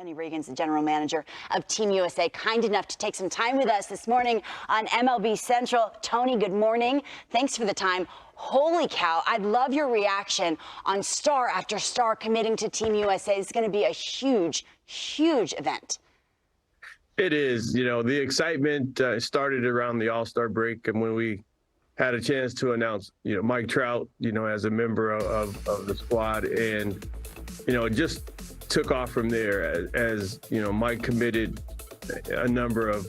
Tony Regan's the general manager of Team USA, kind enough to take some time with us this morning on MLB Central. Tony, good morning. Thanks for the time. Holy cow, I'd love your reaction on star after star committing to Team USA. It's going to be a huge, huge event. It is. You know, the excitement started around the All-Star break, and when we had a chance to announce, Mike Trout, as a member of the squad, and, it just took off from there as Mike committed. A number of,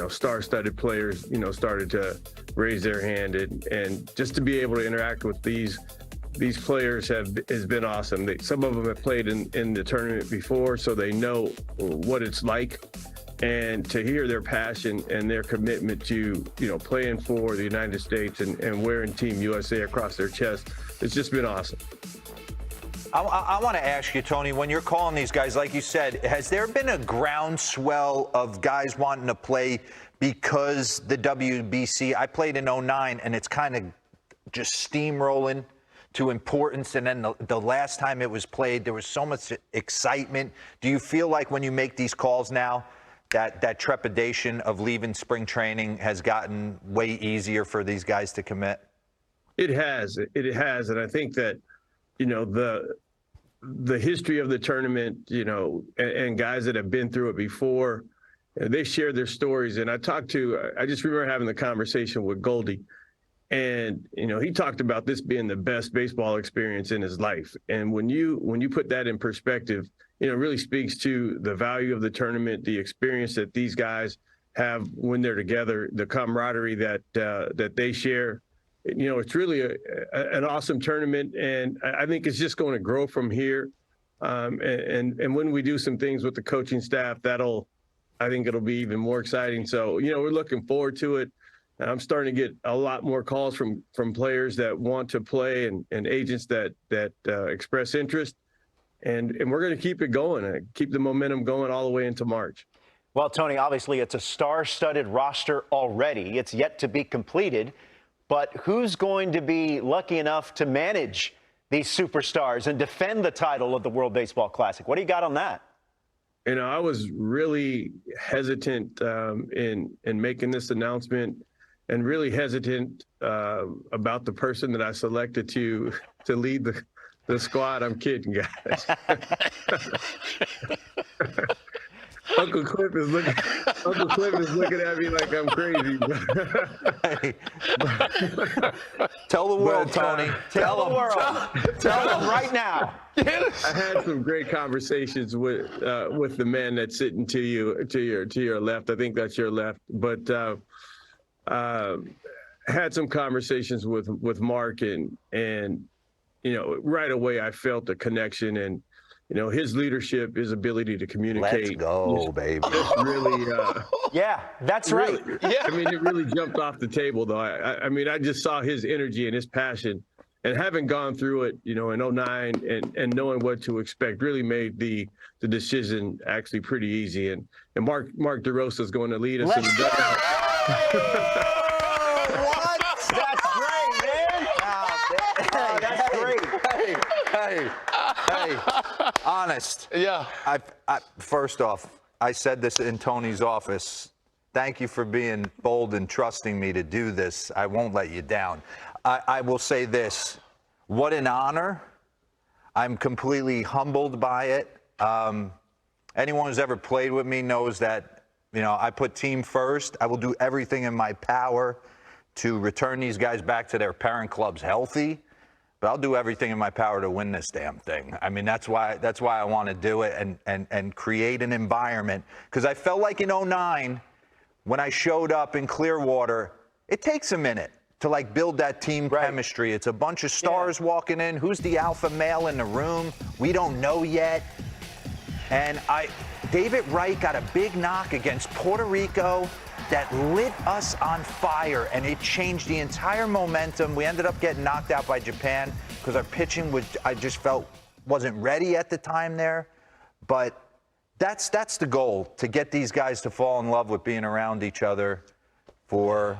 star-studded players, started to raise their hand, and just to be able to interact with these players has been awesome. Some of them have played in the tournament before, so they know what it's like. And to hear their passion and their commitment to, playing for the United States and wearing Team USA across their chest, it's just been awesome. I want to ask you, Tony, when you're calling these guys, like you said, has there been a groundswell of guys wanting to play because the WBC, I played in '09, and it's kind of just steamrolling to importance, and then the last time it was played, there was so much excitement. Do you feel like when you make these calls now, that trepidation of leaving spring training has gotten way easier for these guys to commit? It has, and I think that, the history of the tournament, and guys that have been through it before, they share their stories. And I just remember having the conversation with Goldie, and, he talked about this being the best baseball experience in his life. And when you put that in perspective, it really speaks to the value of the tournament, the experience that these guys have when they're together, the camaraderie that they share. It's really an awesome tournament, and I think it's just going to grow from here. And when we do some things with the coaching staff, I think it'll be even more exciting. So, we're looking forward to it. I'm starting to get a lot more calls from players that want to play and agents that express interest. And we're going to keep it going, keep the momentum going all the way into March. Well, Tony, obviously it's a star-studded roster already. It's yet to be completed. But who's going to be lucky enough to manage these superstars and defend the title of the World Baseball Classic? What do you got on that? I was really hesitant in making this announcement, and really hesitant about the person that I selected to lead the squad. I'm kidding, guys. Uncle Cliff is looking at me like I'm crazy. Hey. Tell the world, Tony. Tell the world. Tell them right now. I had some great conversations with the man that's sitting to your left. I think that's your left, but had some conversations with Mark, and right away I felt a connection, and his leadership, his ability to communicate. Let's go, baby. Just really, yeah, that's right. Yeah. I mean, it really jumped off the table, though. I just saw his energy and his passion, and having gone through it, in '09 and knowing what to expect really made the decision actually pretty easy. And Mark DeRosa is going to lead us in the dugout. What? That's great, man. Oh, that's great. Hey, honest. Yeah. First off, I said this in Tony's office. Thank you for being bold and trusting me to do this. I won't let you down. I will say this. What an honor. I'm completely humbled by it. Anyone who's ever played with me knows that, I put team first. I will do everything in my power to return these guys back to their parent clubs healthy. But I'll do everything in my power to win this damn thing. I mean, that's why I want to do it and create an environment. Because I felt like in '09, when I showed up in Clearwater, it takes a minute to build that team chemistry. It's a bunch of stars walking in. Who's the alpha male in the room? We don't know yet. And David Wright got a big knock against Puerto Rico that lit us on fire, and it changed the entire momentum. We ended up getting knocked out by Japan because our pitching I just felt wasn't ready at the time there. But that's the goal, to get these guys to fall in love with being around each other for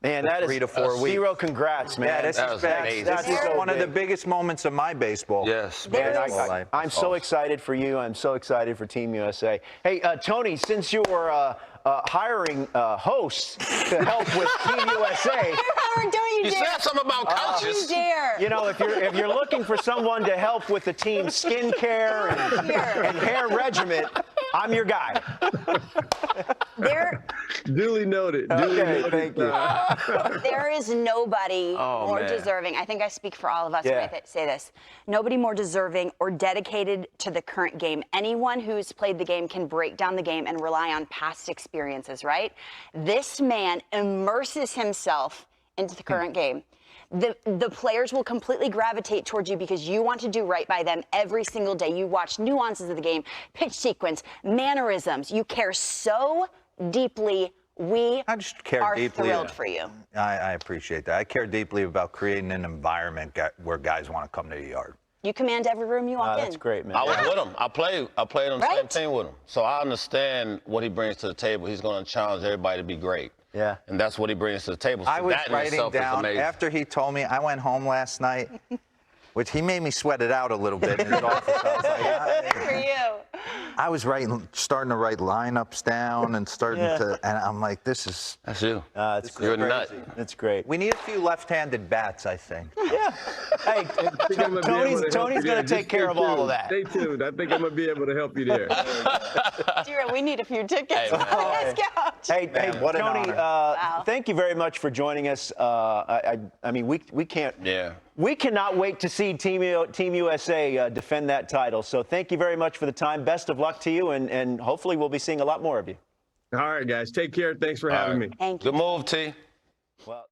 Man, that is 3 to 4 weeks. zero congrats, man. Yeah, this is amazing. this is so one of the big. biggest moments of my baseball. Yes, There man. is- I'm so excited for you. I'm so excited for Team USA. Hey, Tony, since you're hiring hosts to help with Team USA, Howard, don't you You dare. said something about Don't you coaches. dare. you know, if you're looking for someone to help with the team's skincare and hair regimen, I'm your guy. There, Duly noted. Duly Okay, noted. thank you. there is nobody more man. deserving. I think I speak for all of us Yeah. when I say this. Nobody more deserving or dedicated to the current game. Anyone who's played the game can break down the game and rely on past experiences, right? This man immerses himself into the current game. The players will completely gravitate towards you because you want to do right by them every single day. You watch nuances of the game, pitch sequence, mannerisms. You care so deeply. We I just care are deeply. thrilled for you. I appreciate that. I care deeply about creating an environment where guys want to come to the yard. You command every room you walk in. That's great, man. I was with him. I played on the same Right? team with him. So I understand what he brings to the table. He's going to challenge everybody to be great. Yeah. And that's what he brings to the table. So I was that in writing itself is down amazing. after he told me. I went home last night, which he made me sweat it out a little bit in his office. I was like, For you. I was starting to write lineups down and and I'm like, this is. That's you. That's You're a great. nut. That's great. We need a few left-handed bats, I think. Yeah. Hey, Tony's going to take care of all of that. Stay tuned. I think I'm going to be able to help you there. Dira, we need a few tickets. Hey, man. Let's go. Hey, what an Tony, honor. thank you very much for joining us. I mean, we can't. Yeah. We cannot wait to see Team USA defend that title. So thank you very much for the time. Best of luck to you, and hopefully we'll be seeing a lot more of you. All right, guys. Take care. Thanks for having me. Thank you. Good move, T. Well.